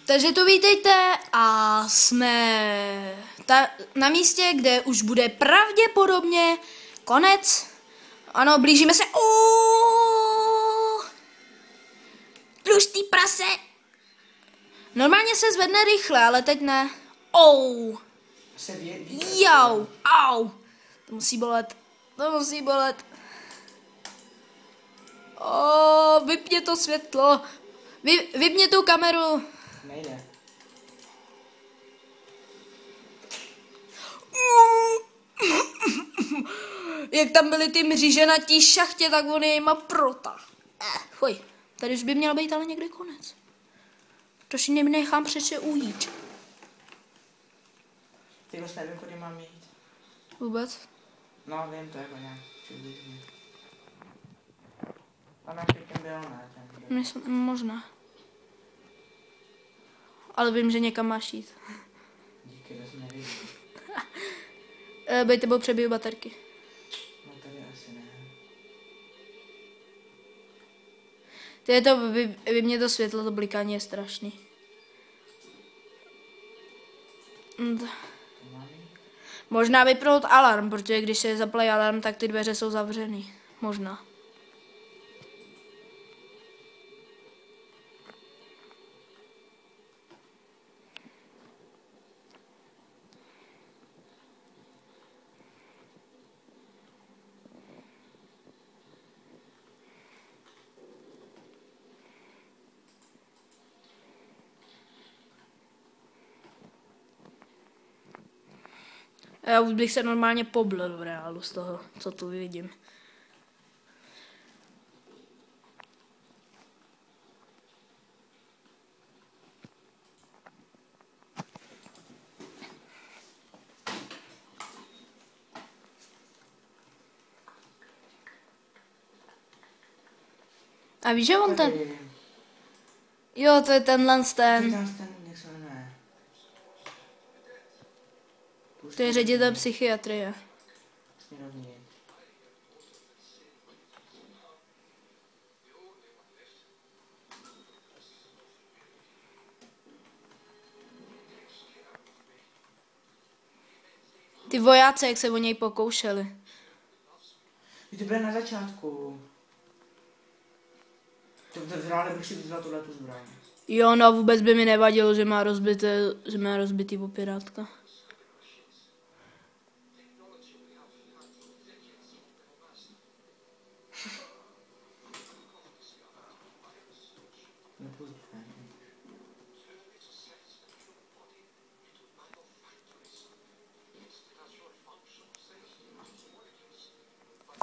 Takže to vítejte a jsme na místě, kde už bude pravděpodobně konec. Ano, blížíme se. Tlustý prase. Normálně se zvedne rychle, ale teď ne. Jau, au. To musí bolet. Vypně to světlo. Vypně tu kameru. Nejde. Jak tam byly ty mříže na tí šachtě, tak on je jima protáhl. Fuj, tady už by měl být ale někde konec. To si nechám přece ujít. Ty už nevím, kudy mám jít. Vůbec? No, vím, to jako nějak přibližně. Tam jak teď byl, ne? Možná. Ale vím, že někam máš jít. Díky, to jsem neviděl. Bej tebou přebiju baterky. No tady asi ne. Vypně to světlo, to blikání je strašný. Možná vypnout alarm, protože když se zaplají alarm, tak ty dveře jsou zavřený. Možná. Já už bych se normálně poblil v reálu z toho, co tu vidím. A víš, že on ten... Jo, to je tenhle ten... To je ředitel psychiatrie. Ty vojáci, jak se o něj pokoušeli. To bude na začátku. To v reále bych si vzal tuhletu zbraň. Jo, no vůbec by mi nevadilo, že má rozbitý opěrátka.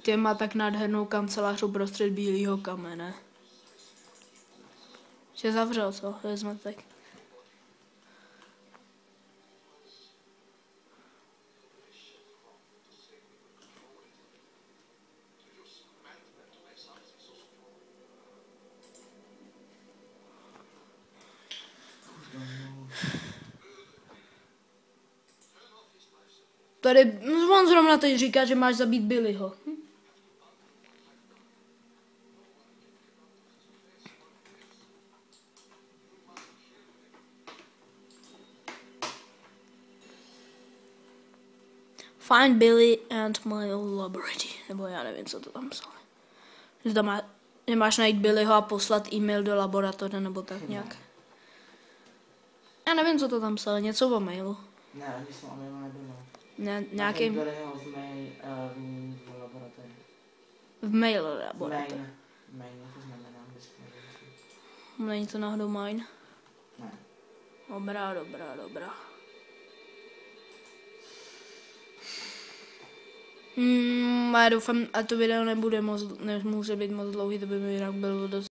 Tě má tak nádhernou kancelář uprostřed bílého kamene. Že zavřel, co? To je zmatek. Tady on zrovna teď říká, že máš zabít Billyho. Find Billy and my laboratory. Nebo já nevím, co to tam psal. Že máš najít Billyho a poslat e-mail do laboratoře, nebo tak nějak. Já nevím, co to tam psal. Něco o mailu. Ne, nic o mailu nebylo. Ne, nějaký... Billyho v laboratoři. V mail laboratoři. Main, to znamená. Není to náhodou mine? Ne. Dobrá. Já doufám, a to video nemůže být moc dlouhý, to by mi jinak bylo dost